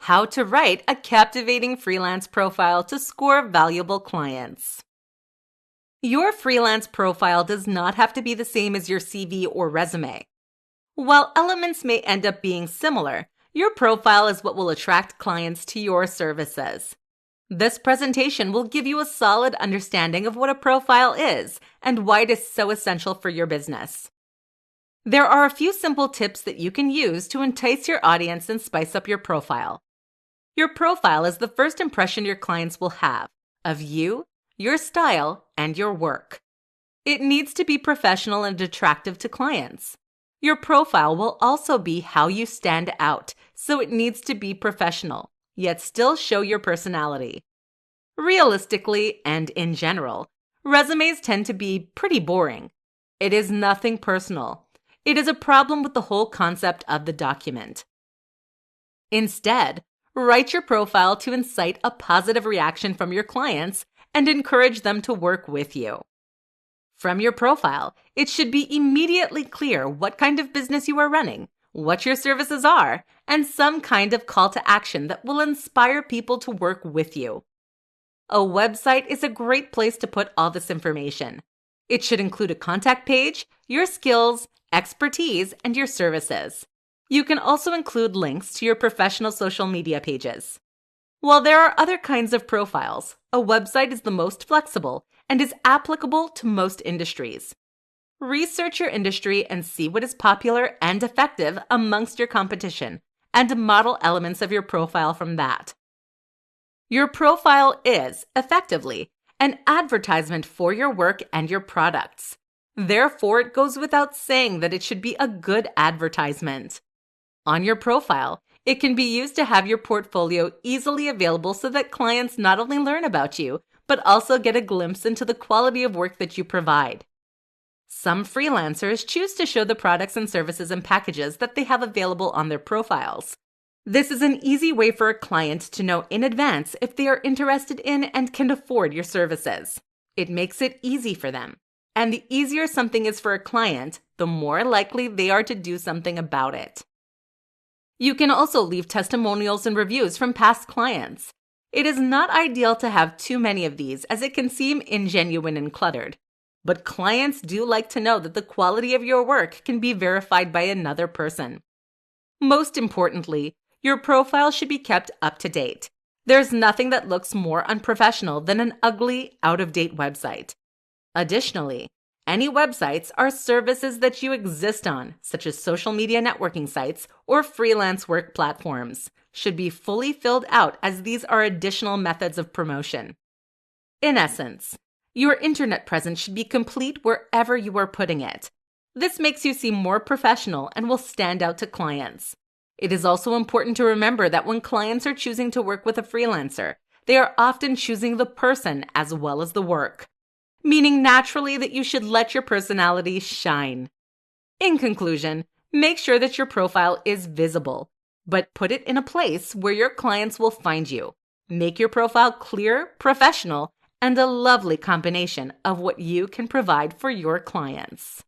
How to write a captivating freelance profile to score valuable clients. Your freelance profile does not have to be the same as your CV or resume. While elements may end up being similar, your profile is what will attract clients to your services. This presentation will give you a solid understanding of what a profile is and why it is so essential for your business. There are a few simple tips that you can use to entice your audience and spice up your profile. Your profile is the first impression your clients will have of you, your style, and your work. It needs to be professional and attractive to clients. Your profile will also be how you stand out, so it needs to be professional, yet still show your personality. Realistically, and in general, resumes tend to be pretty boring. It is nothing personal. It is a problem with the whole concept of the document. Instead, write your profile to incite a positive reaction from your clients and encourage them to work with you. From your profile, it should be immediately clear what kind of business you are running, what your services are, and some kind of call to action that will inspire people to work with you. A website is a great place to put all this information. It should include a contact page, your skills, expertise, and your services. You can also include links to your professional social media pages. While there are other kinds of profiles, a website is the most flexible and is applicable to most industries. Research your industry and see what is popular and effective amongst your competition, and model elements of your profile from that. Your profile is, effectively, an advertisement for your work and your products. Therefore, it goes without saying that it should be a good advertisement. On your profile, it can be used to have your portfolio easily available so that clients not only learn about you, but also get a glimpse into the quality of work that you provide. Some freelancers choose to show the products and services and packages that they have available on their profiles. This is an easy way for a client to know in advance if they are interested in and can afford your services. It makes it easy for them. And the easier something is for a client, the more likely they are to do something about it. You can also leave testimonials and reviews from past clients. It is not ideal to have too many of these, as it can seem ingenuine and cluttered. But clients do like to know that the quality of your work can be verified by another person. Most importantly, your profile should be kept up to date. There's nothing that looks more unprofessional than an ugly, out-of-date website. Additionally, any websites or services that you exist on, such as social media networking sites or freelance work platforms, should be fully filled out, as these are additional methods of promotion. In essence, your internet presence should be complete wherever you are putting it. This makes you seem more professional and will stand out to clients. It is also important to remember that when clients are choosing to work with a freelancer, they are often choosing the person as well as the work, meaning naturally that you should let your personality shine. In conclusion, make sure that your profile is visible, but put it in a place where your clients will find you. Make your profile clear, professional, and a lovely combination of what you can provide for your clients.